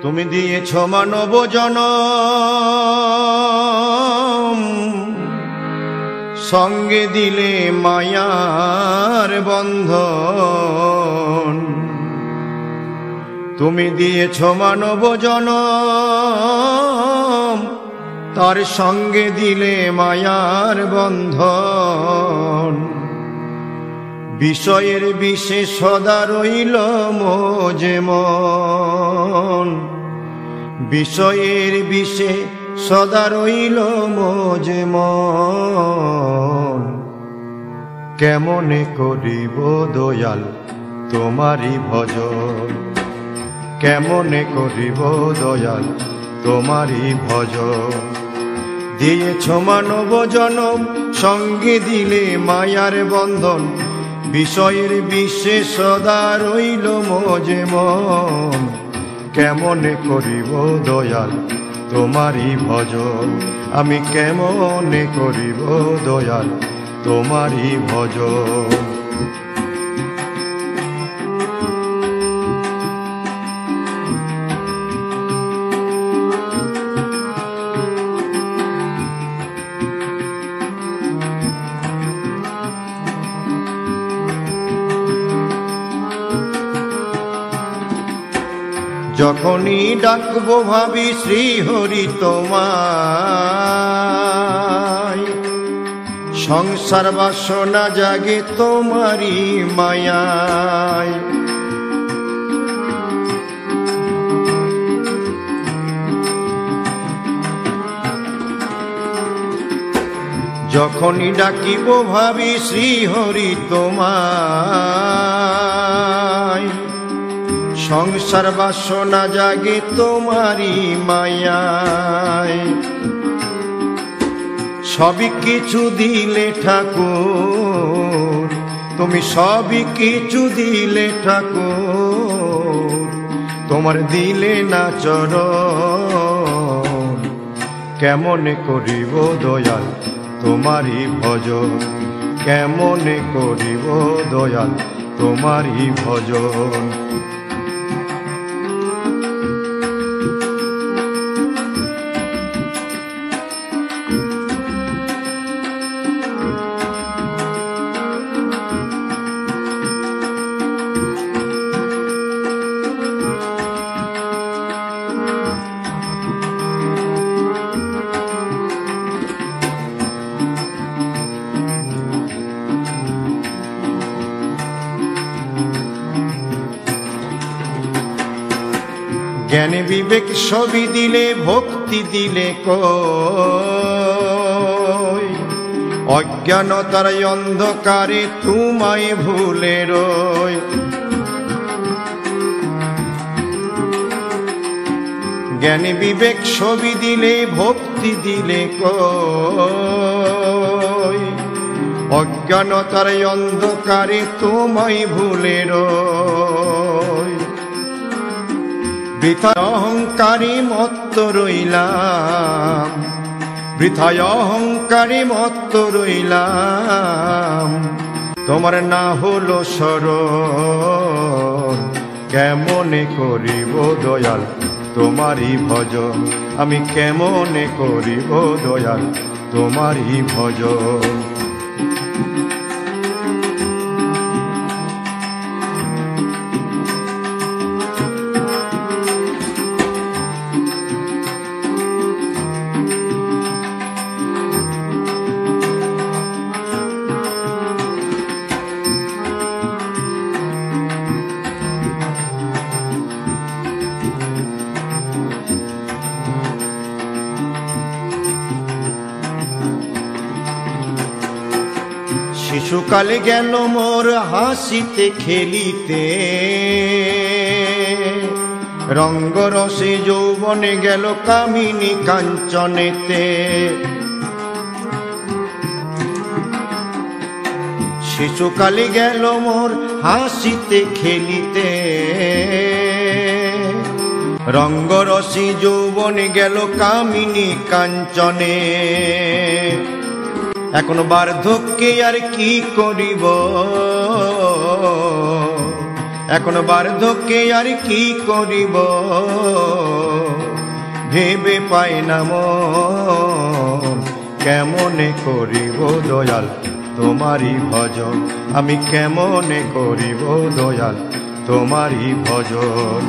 তুমি দিয়েছ মানব জনম, সঙ্গে দিলে মায়ার বন্ধন। তুমি দিয়েছ মানব জনম, তার সঙ্গে দিলে মায়ার বন্ধন। বিষয়ের বিষে সদা রইল মোজে মন, বিষয়ের বিষে সদা রইল মোজে মন। কেমনে করিব দয়াল তোমারি ভজন, কেমনে করিব দয়াল তোমারি ভজন। দিয়েছ মানব জনম, সঙ্গে দিলে মায়ার বন্ধন। বিষয়ের বিষে সদা রইল মোজে মন। কেমনে করিব দয়াল তোমারি ভজন, আমি কেমনে করিব দয়াল তোমারি ভজন। যখনই ডাকবো ভাবি শ্রীহরি তোমায়, সংসার বাসনা জাগে তোমারি মায়ায়। যখনই ডাকিব ভাবি শ্রীহরি তোমায়, সংসার বাসনা জাগে তোমারি মায়ায়। সবই কিছু দিলে ঠাকুর, তুমি সবই কিছু দিলে ঠাকুর, তোমার দিলে না চরণ। কেমনে করিব দয়াল তোমারি ভজন, কেমনে করিব দয়াল তোমারি ভজন। জ্ঞান বিবেক সবই দিলে, ভক্তি দিলে কই, অজ্ঞানতার অন্ধকারে তোমায় ভুলে রই। জ্ঞান বিবেক সবই দিলে, ভক্তি দিলে কই, অজ্ঞানতার অন্ধকারে তোমায় ভুলে রই। বৃথায় অহংকারী মত্ত রইলাম, বৃথায় অহংকারী মত্ত রইলাম, তোমার না হলো শরণ। কেমনে করিব দয়াল তোমারি ভজন, আমি কেমনে করিব দয়াল তোমারি ভজন। শিশুকালে গেল মোর হাসিতে খেলিতে, রঙ্গরসে যৌবনে গেল কামিনী কাঞ্চনেতে। শিশুকালে গেল মোর হাসিতে খেলিতে, রঙ্গরসে যৌবনে গেল কামিনী কাঞ্চনে। এখন বার্ধক্যে আর কি করিব, এখন বার্ধক্যে আর কি করিব ভেবে পাই না মন। কেমনে করিব দয়াল তোমারই ভজন, আমি কেমনে করিব দয়াল তোমারই ভজন।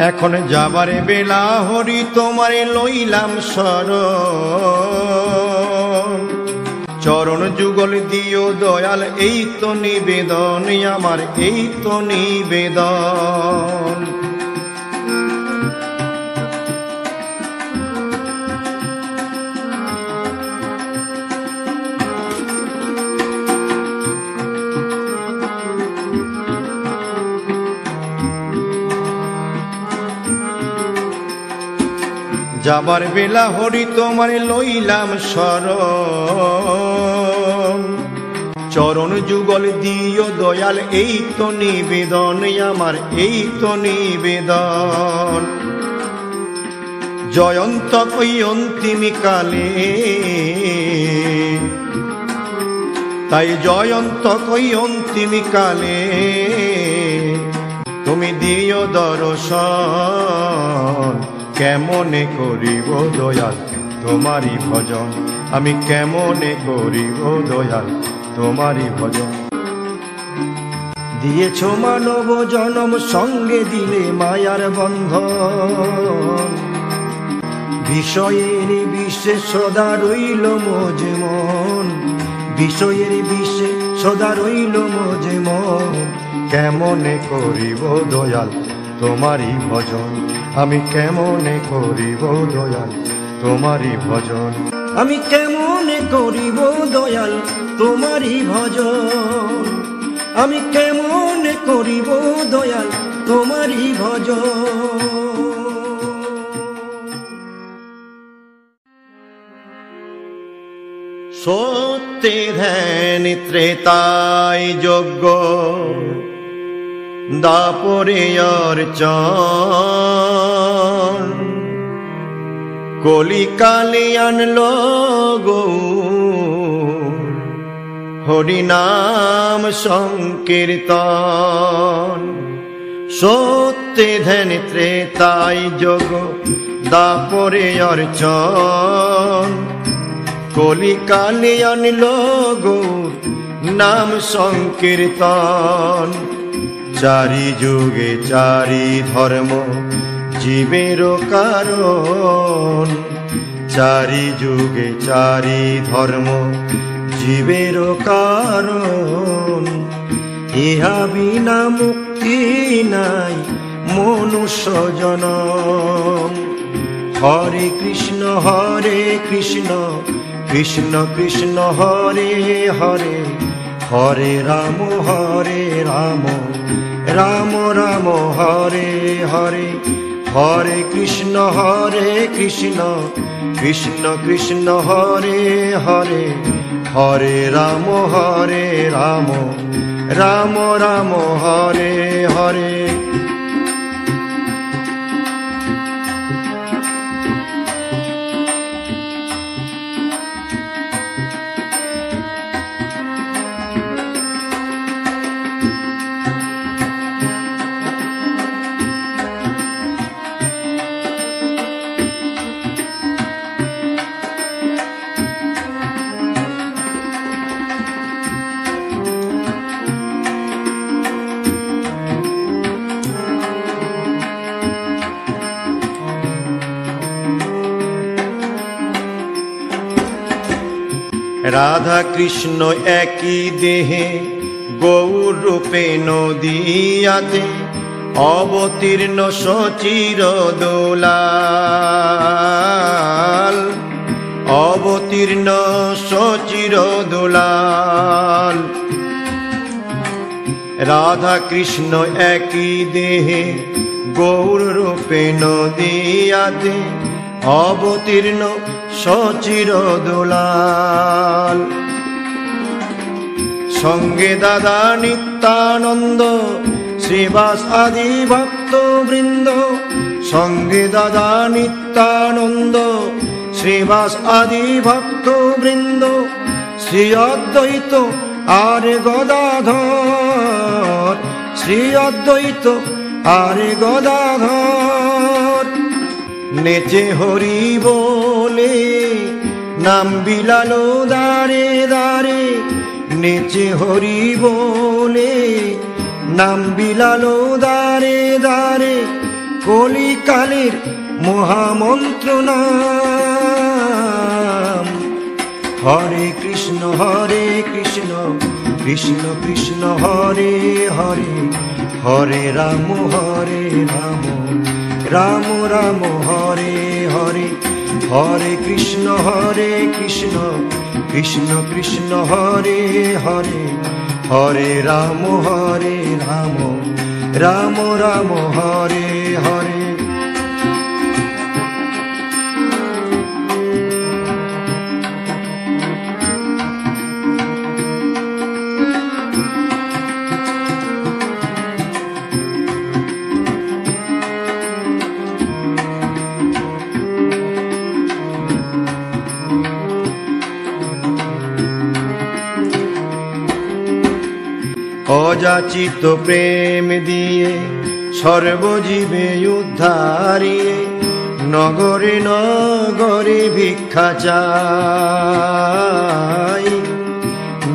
এখন যাবার বেলা হরি তোমারে লইলাম শরণ, চরণ যুগল দিও দয়াল এই তো নিবেদন আমার, এই তো নিবেদন। যাবার বেলা হরি তোমারে লইলাম শরণ, চরণ যুগল দিও দয়াল এই তো নিবেদন আমার, এই তো নিবেদন। জয়ন্ত কই অন্তিমী কালে, তাই জয়ন্ত কই অন্তিমী কালে তুমি দিও দর্শন। কেমনে করিব দয়াল তোমারই ভজন, আমি কেমনে করিব দয়াল তোমারই ভজন। দিয়েছ মানব জনম সঙ্গে দিলে মায়ার বন্ধন, বিষয়ের বিষে সদা রইল মোজে মন, বিষয়ের বিষে সদা রইল মোজে মন। কেমনে করিব দয়াল তোমারই ভজন, আমি কেমনে করিব দয়াল তোমারই ভজন, আমি কেমনে করিব দয়াল তোমারই ভজন, আমি কেমনে করিব দয়াল তোমারই ভজন। সত্যে ধ্যান ত্রেতায় যজ্ঞ, দাপরে অর্চন, কলিকালে আনলো গৌর হরিনাম সংকীর্তন। সত্যে ধ্যান ত্রেতায় যোগ, দাপরে অর্চন, কলিকালে আনলো গৌর নাম সংকীর্তন। চারি যুগে চারি ধর্ম জীবের কারণ, চারি যুগে চারি ধর্ম জীবের কারণ। ইহা বিনা মুক্তি নাই মনুষ্য জনম। হরে কৃষ্ণ কৃষ্ণ কৃষ্ণ হরে হরে, হরে রাম রাম রাম হরে হরে। হরে কৃষ্ণ কৃষ্ণ কৃষ্ণ হরে হরে, হরে রাম রাম রাম হরে হরে। রাধা কৃষ্ণ একই দেহে গৌর রূপে নদিয়াতে অবতীর্ণ সচির দোলাল, অবতীর্ণ সচির দোলাল। রাধা কৃষ্ণ একই দেহে গৌর রূপে নদিয়াতে অবতীর্ণ সচির দোলাল। সঙ্গে দাদা নিত্যানন্দ শ্রীবাস আদি ভক্ত বৃন্দ, সঙ্গে দাদা নিত্যানন্দ শ্রীবাস আদি ভক্ত বৃন্দ, শ্রী অদ্বৈত আর গদাধর, শ্রী অদ্বৈত আর গদাধর। নেচে হরি বলে নাম বিলালো দারে দারে, নেচে হরি বলে নাম বিলালো দারে দারে, কলিকালের মহামন্ত্র নাম। হরে কৃষ্ণ কৃষ্ণ কৃষ্ণ হরে হরে, হরে রাম রাম রাম হরে হরে, হরে কৃষ্ণ কৃষ্ণ কৃষ্ণ হরে হরে, হরে রাম রাম রাম হরে হরে। অযাচিত প্রেম দিয়ে সর্বজীবে উদ্ধারিয়ে, নগরে নগরে ভিক্ষা চাই,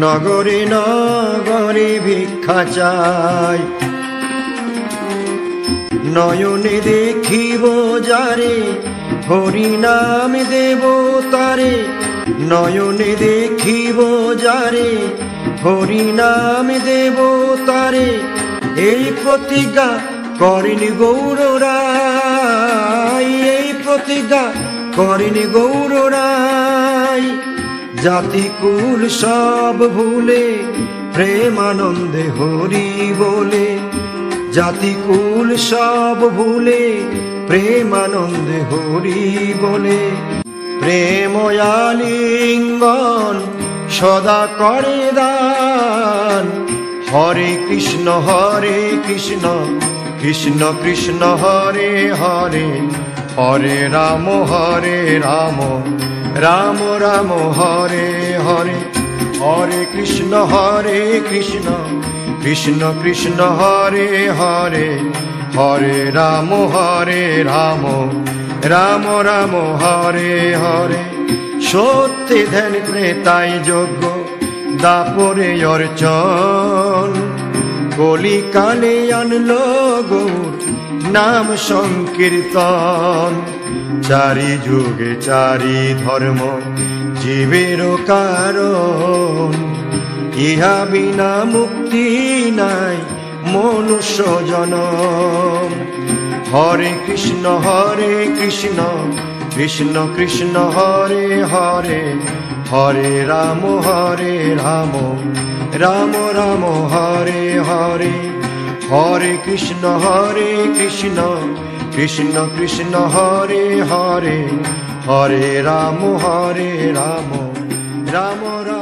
নগরে নগরে ভিক্ষা চাই। নয়নে দেখিব যারে হরি নাম দেব তারে, নয়নে দেখিব যারে হরি নাম দেব তারে, এই প্রতিজ্ঞা করেন গৌর রায়, এই প্রতিজ্ঞা করেন গৌর রায়। জাতি কুল সব ভুলে প্রেমানন্দে হরি বলে, জাতি কুল সব ভুলে প্রেমানন্দে হরি বলে, প্রেম আলিঙ্গন সদা করে দান। হরে কৃষ্ণ কৃষ্ণ কৃষ্ণ হরে হরে, হরে রাম রাম রাম হরে হরে, হরে কৃষ্ণ কৃষ্ণ কৃষ্ণ হরে হরে, হরে রাম রাম রাম হরে হরে। সত্যে ধ্যান ত্রেতায় যজ্ঞ দাপরে অর্চন, কলিকালে আনলো গৌর নাম সংকীর্তন। চারি যুগে চারি ধর্ম জীবের কারণ, ইহা বিনা মুক্তি নাই মনুষ্য জনম। হরে কৃষ্ণ কৃষ্ণ কৃষ্ণ হরে হরে, হরে রাম রাম রাম হরে হরে, হরে কৃষ্ণ কৃষ্ণ কৃষ্ণ হরে হরে, হরে রাম রাম রাম।